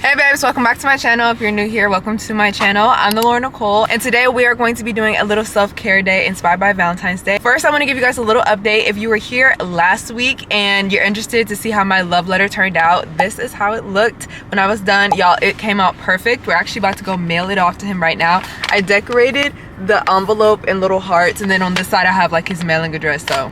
Hey babes, welcome back to my channel. If you're new here, welcome to my channel. I'm thelaurynicole, and today we are going to be doing a little self-care day inspired by Valentine's Day. First, I want to give you guys a little update. If you were here last week and you're interested to see how my love letter turned out, this is how it looked when I was done. Y'all, it came out perfect. We're actually about to go mail it off to him right now. I decorated the envelope in little hearts, and then on this side I have like his mailing address, so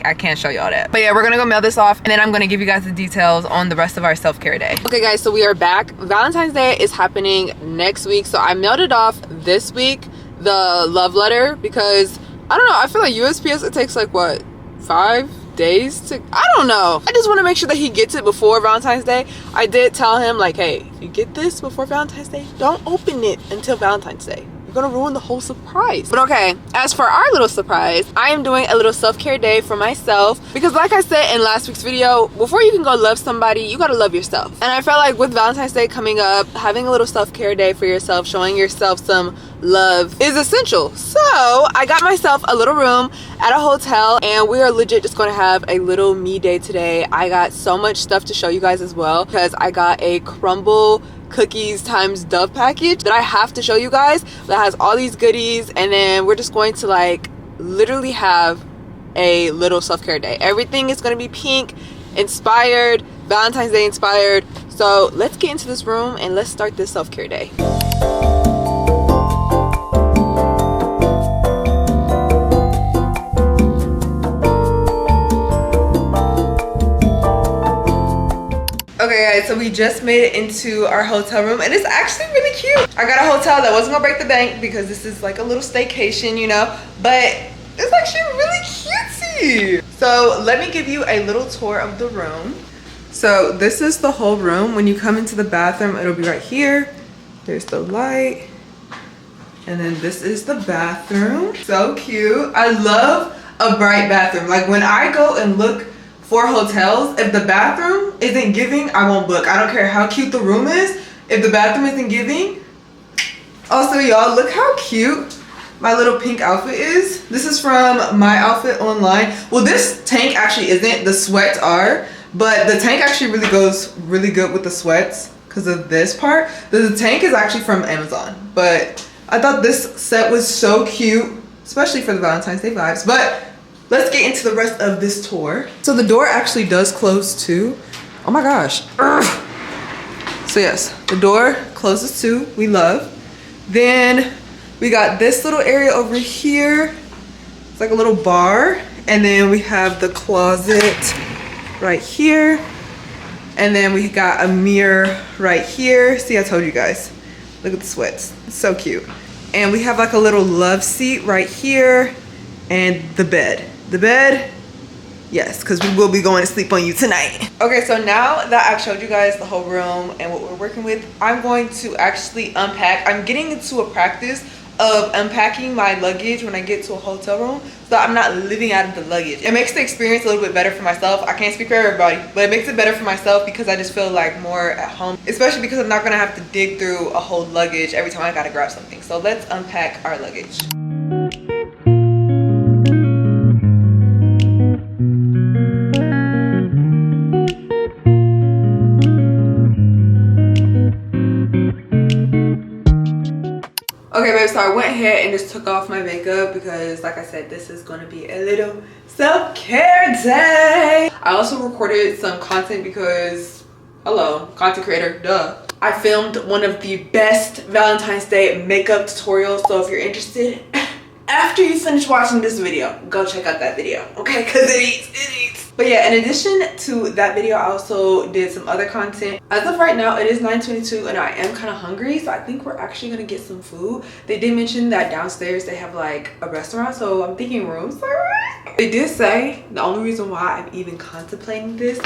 I can't show y'all that. But yeah, we're gonna go mail this off, and then I'm gonna give you guys the details on the rest of our self-care day. Okay guys, so we are back. Valentine's Day is happening next week, so I mailed it off this week, the love letter, because I don't know, I feel like USPS, it takes like what, 5 days to, I don't know. I just want to make sure that he gets it before Valentine's Day. I did tell him like, hey, if you get this before Valentine's Day, don't open it until Valentine's Day. You're gonna ruin the whole surprise. But okay, as for our little surprise, I am doing a little self-care day for myself, because like I said in last week's video, before you can go love somebody, you gotta love yourself. And I felt like with Valentine's Day coming up, having a little self-care day for yourself, showing yourself some love is essential. So I got myself a little room at a hotel, and we are legit just gonna have a little me day today. I got so much stuff to show you guys as well, because I got a crumble cookies times Dove package that I have to show you guys, that has all these goodies. And then we're just going to like literally have a little self-care day. Everything is going to be pink inspired, Valentine's Day inspired. So let's get into this room and let's start this self-care day. Okay guys, so we just made it into our hotel room, and it's actually really cute. I got a hotel that wasn't gonna break the bank because this is like a little staycation, you know, but it's actually really cutesy. So let me give you a little tour of the room. So this is the whole room. When you come into the bathroom, it'll be right here. There's the light, and then this is the bathroom. So cute. I love a bright bathroom. Like when I go and look for hotels, if the bathroom isn't giving, I won't book. I don't care how cute the room is. If the bathroom isn't giving. Also, y'all, look how cute my little pink outfit is. This is from my outfit online. Well, this tank actually isn't. The sweats are, but the tank actually really goes really good with the sweats because of this part. The tank is actually from Amazon, but I thought this set was so cute, especially for the Valentine's Day vibes. But let's get into the rest of this tour. So the door actually does close too. Oh my gosh. Ugh. So yes, the door closes too. We love. Then we got this little area over here. It's like a little bar. And then we have the closet right here. And then we got a mirror right here. See, I told you guys. Look at the sweats. It's so cute. And we have like a little love seat right here. And the bed. The bed, yes, because we will be going to sleep on you tonight. Okay, so now that I've showed you guys the whole room and what we're working with, I'm going to actually unpack. I'm getting into a practice of unpacking my luggage when I get to a hotel room, so I'm not living out of the luggage. It makes the experience a little bit better for myself. I can't speak for everybody, but it makes it better for myself because I just feel like more at home, especially because I'm not gonna have to dig through a whole luggage every time I gotta grab something. So let's unpack our luggage. Okay babe, so I went ahead and just took off my makeup because like I said, this is going to be a little self-care day. I also recorded some content because, hello, content creator, duh. I filmed one of the best Valentine's Day makeup tutorials, so if you're interested, after you finish watching this video, go check out that video, okay? Because it eats. But yeah, in addition to that video, I also did some other content. As of right now, it is 9:22 and I am kind of hungry, so I think we're actually gonna get some food. They did mention that downstairs they have like a restaurant, so I'm thinking room service. They did say the only reason why I'm even contemplating this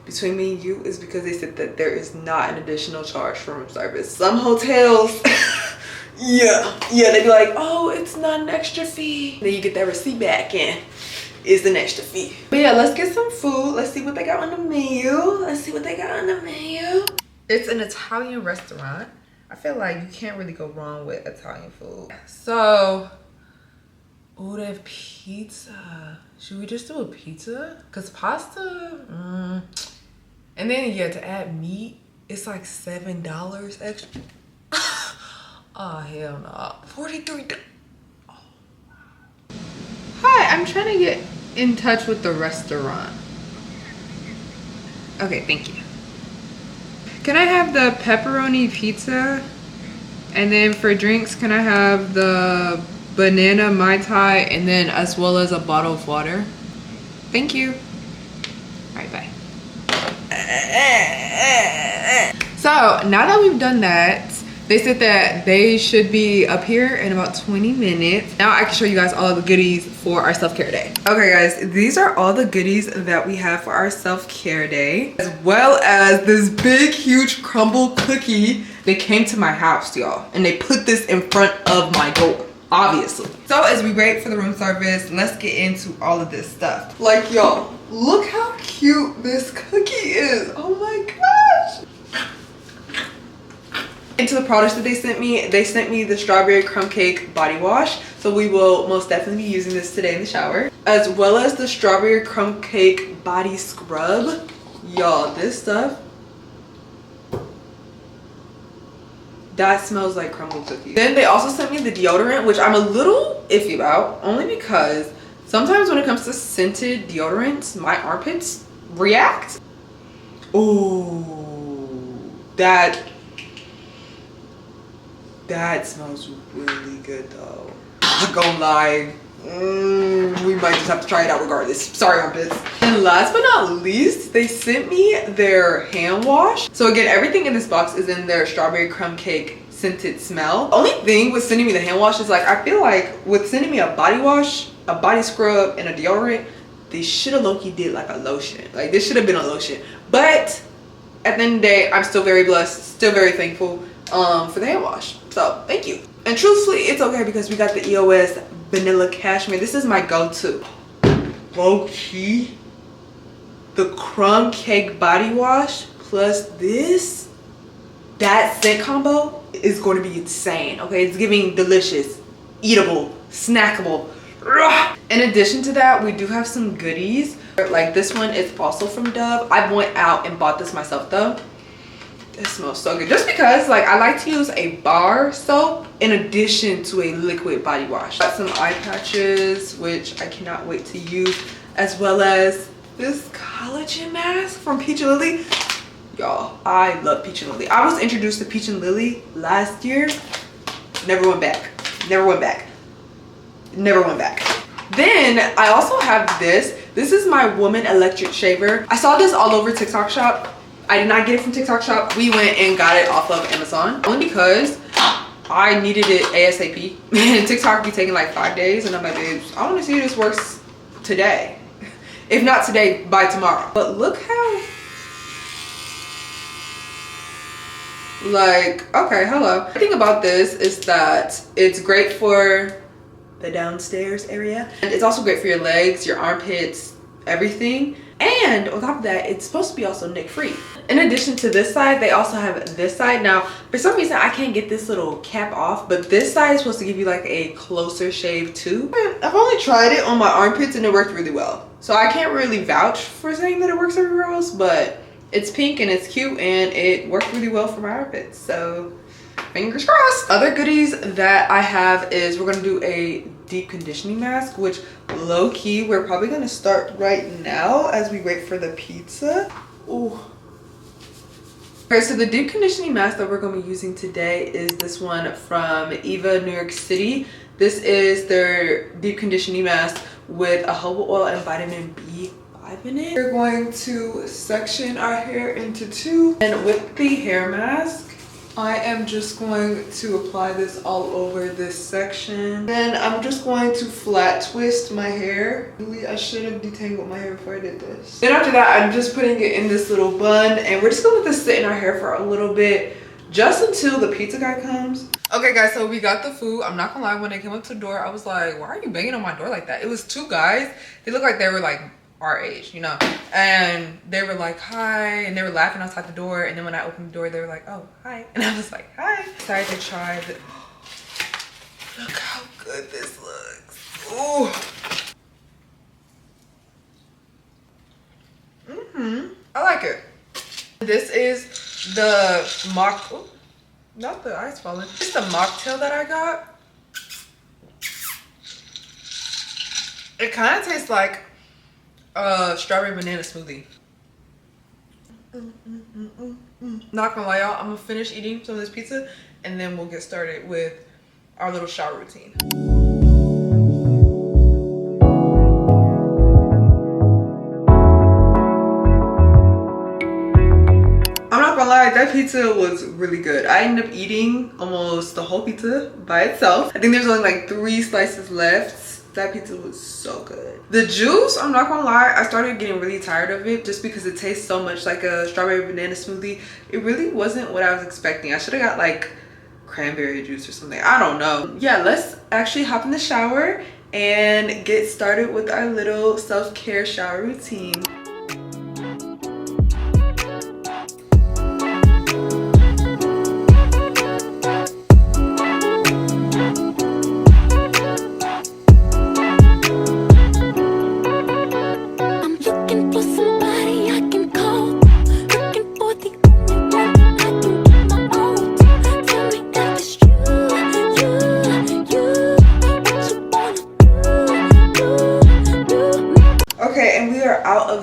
between me and you is because they said that there is not an additional charge for room service. Some hotels yeah, they'd be like, oh, it's not an extra fee. Then you get that receipt back and it's an extra fee. But yeah, let's get some food. Let's see what they got on the menu. It's an Italian restaurant. I feel like you can't really go wrong with Italian food. So, oh, they have pizza. Should we just do a pizza? Cause pasta, and then yeah, to add meat, It's like $7 extra. Oh hell no. 43. Oh. Hi, I'm trying to get in touch with the restaurant. Okay, thank you. Can I have the pepperoni pizza? And then for drinks, can I have the banana Mai Tai and then as well as a bottle of water? Thank you. All right, bye. So now that we've done that, they said that they should be up here in about 20 minutes. Now I can show you guys all of the goodies for our self-care day. Okay guys, these are all the goodies that we have for our self-care day, as well as this big, huge crumble cookie. They came to my house, y'all, and they put this in front of my door, obviously. So as we wait for the room service, let's get into all of this stuff. Like, y'all, look how cute this cookie is. Oh my gosh. Into the products that they sent me the strawberry crumb cake body wash. So we will most definitely be using this today in the shower, as well as the strawberry crumb cake body scrub. Y'all, this stuff, that smells like crumble cookies. Then they also sent me the deodorant, which I'm a little iffy about, only because sometimes when it comes to scented deodorants, my armpits react. Ooh, that smells really good though. I'm not gonna lie. We might just have to try it out regardless. Sorry, armpits. And last but not least, they sent me their hand wash. So again, everything in this box is in their strawberry crumb cake scented smell. The only thing with sending me the hand wash is like, I feel like with sending me a body wash, a body scrub, and a deodorant, they should have low-key did like a lotion. Like this should have been a lotion. But at the end of the day, I'm still very blessed, still very thankful for the hand wash. So thank you. And truthfully, it's okay because we got the EOS vanilla cashmere. This is my go-to. Low-key, the crumb cake body wash plus this, that scent combo is going to be insane. Okay, it's giving delicious, eatable, snackable. In addition to that, we do have some goodies. Like this one is also from Dove. I went out and bought this myself though. It smells so good. Just because like I like to use a bar soap in addition to a liquid body wash. Got some eye patches, which I cannot wait to use, as well as this collagen mask from Peach and Lily. Y'all, I love Peach and Lily. I was introduced to Peach and Lily last year. Never went back. Never went back. Never went back. Then I also have this. This is my woman electric shaver. I saw this all over TikTok shop. I did not get it from TikTok shop. We went and got it off of Amazon only because I needed it ASAP. And TikTok be taking like 5 days, and I'm like, babes, I want to see if this works today. If not today, by tomorrow. But look how, like, okay, hello. The thing about this is that it's great for the downstairs area, and it's also great for your legs, your armpits, everything. And on top of that, it's supposed to be also nick free. In addition to this side, they also have this side. Now for some reason I can't get this little cap off, but this side is supposed to give you like a closer shave too. I've only tried it on my armpits and it worked really well, so I can't really vouch for saying that it works everywhere else, but it's pink and it's cute and it worked really well for my armpits, so fingers crossed. Other goodies that I have is we're gonna do a deep conditioning mask, which low-key we're probably gonna start right now as we wait for the pizza. Ooh. Okay, so the deep conditioning mask that we're gonna be using today is this one from Eva New York City. This is their deep conditioning mask with a jojoba oil and vitamin B5 in it. We're going to section our hair into two, and with the hair mask I am just going to apply this all over this section. Then I'm just going to flat twist my hair. Really, I should have detangled my hair before I did this. Then after that, I'm just putting it in this little bun, and we're just gonna let this sit in our hair for a little bit, just until the pizza guy comes. Okay guys, so we got the food. I'm not gonna lie, when they came up to the door, I was like, why are you banging on my door like that? It was two guys. They looked like they were like our age, you know, and they were like, hi, and they were laughing outside the door, and then when I opened the door, they were like, oh, hi, and I was like, hi. Decided to try the, look how good this looks. Ooh. I like it. This is the not the ice falling. It's the mocktail that I got. It kind of tastes like a strawberry banana smoothie. Not gonna lie, y'all, I'm gonna finish eating some of this pizza and then we'll get started with our little shower routine. I'm not gonna lie, that pizza was really good. I ended up eating almost the whole pizza by itself. I think there's only like 3 slices left. That pizza was so good. The juice, I'm not gonna lie, I started getting really tired of it just because it tastes so much like a strawberry banana smoothie. It really wasn't what I was expecting. I should have got like cranberry juice or something. I don't know. Yeah, let's actually hop in the shower and get started with our little self-care shower routine.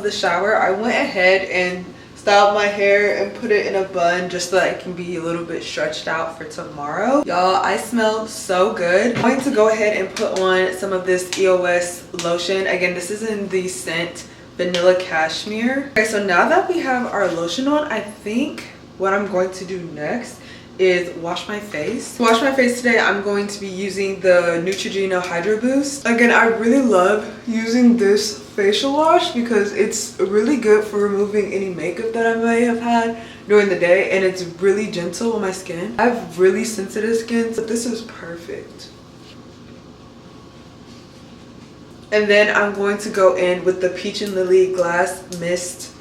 The shower, I went ahead and styled my hair and put it in a bun just so that it can be a little bit stretched out for tomorrow. Y'all, I smell so good. I'm going to go ahead and put on some of this EOS lotion. Again, this is in the scent Vanilla Cashmere. Okay, so now that we have our lotion on, I think what I'm going to do next is wash my face. To wash my face today, I'm going to be using the Neutrogena Hydro Boost. Again, I really love using this facial wash because it's really good for removing any makeup that I may have had during the day, and it's really gentle on my skin. I have really sensitive skin, so this is perfect. And then I'm going to go in with the Peach and Lily Glass Mist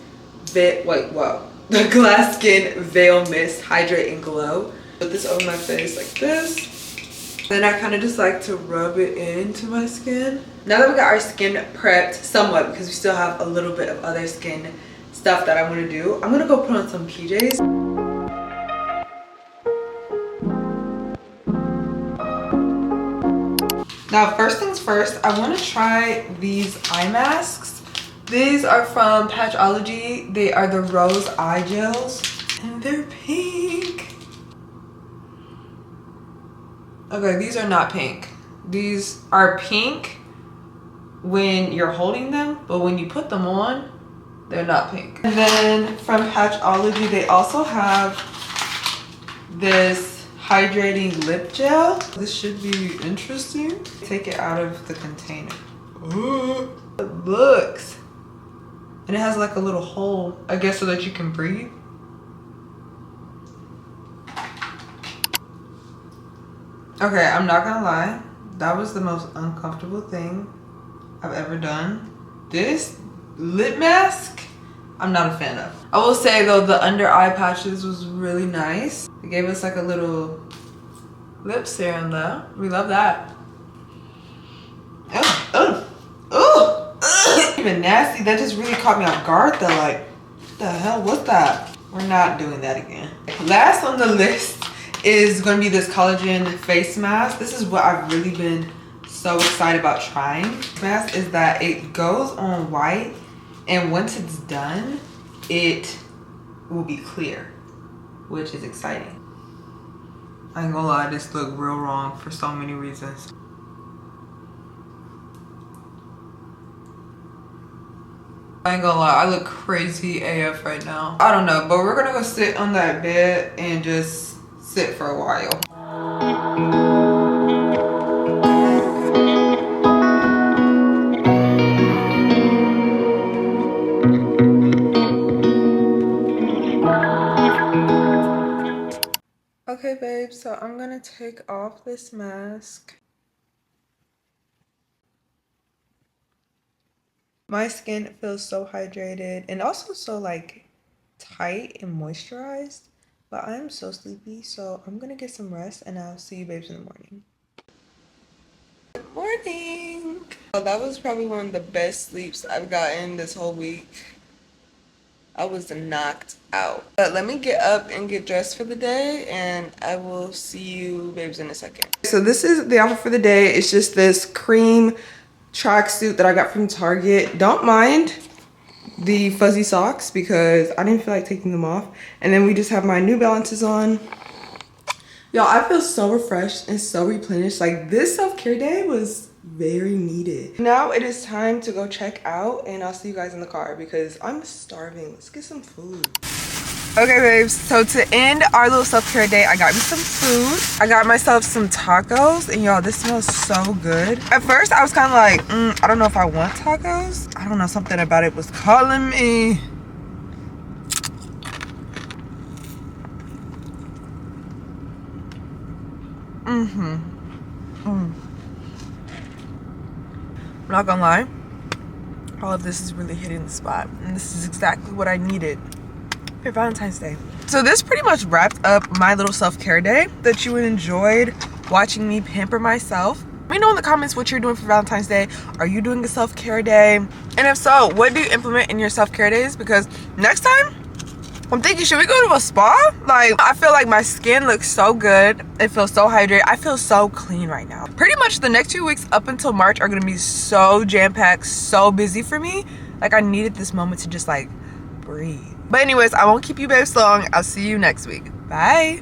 the Glass Skin Veil Mist Hydrate and Glow. Put this over my face like this. Then I kind of just like to rub it into my skin. Now that we got our skin prepped somewhat, because we still have a little bit of other skin stuff that I want to do, I'm going to go put on some PJs. Now, first things first, I want to try these eye masks. These are from Patchology. They are the Rose Eye Gels, and they're pink. Okay, these are not pink. These are pink when you're holding them, but when you put them on, they're not pink. And then from Patchology, they also have this hydrating lip gel. This should be interesting. Take it out of the container. Ooh, it looks. And it has like a little hole, I guess, so that you can breathe. Okay, I'm not gonna lie. That was the most uncomfortable thing I've ever done. This lip mask, I'm not a fan of. I will say though, the under eye patches was really nice. They gave us like a little lip serum though. We love that. Even nasty. That just really caught me off guard though. Like, what the hell was that? We're not doing that again. Last on the list is going to be this collagen face mask. This is what I've really been so excited about trying. This mask is that it goes on white, and once it's done, it will be clear, which is exciting. I ain't gonna lie, this looked real wrong for so many reasons. I ain't gonna lie, I look crazy AF right now. I don't know, but we're gonna go sit on that bed and just sit for a while. Okay, babe, so I'm gonna take off this mask. My skin feels so hydrated and also so like tight and moisturized, but I'm so sleepy, so I'm gonna get some rest and I'll see you babes in the morning. Good morning. Oh, that was probably one of the best sleeps I've gotten this whole week. I was knocked out. But let me get up and get dressed for the day, and I will see you babes in a second. So this is the outfit for the day. It's just this cream tracksuit that I got from Target. Don't mind the fuzzy socks because I didn't feel like taking them off. And then we just have my New Balances on. Y'all, I feel so refreshed and so replenished. Like, this self-care day was very needed. Now it is time to go check out, and I'll see you guys in the car because I'm starving. Let's get some food. Okay, babes, so to end our little self-care day, I got me some food. I got myself some tacos, and y'all, this smells so good. At first, I was kind of like, I don't know if I want tacos. I don't know, something about it was calling me. I'm not gonna lie, all of this is really hitting the spot, and this is exactly what I needed for Valentine's Day. So this pretty much wrapped up my little self-care day. That you enjoyed watching me pamper myself. Let me know in the comments what you're doing for Valentine's Day. Are you doing a self-care day? And if so, what do you implement in your self-care days? Because next time, I'm thinking, should we go to a spa? Like, I feel like my skin looks so good. It feels so hydrated. I feel so clean right now. Pretty much the next 2 weeks up until March are gonna be so jam-packed, so busy for me. Like, I needed this moment to just like breathe. But anyways, I won't keep you babes long. I'll see you next week. Bye.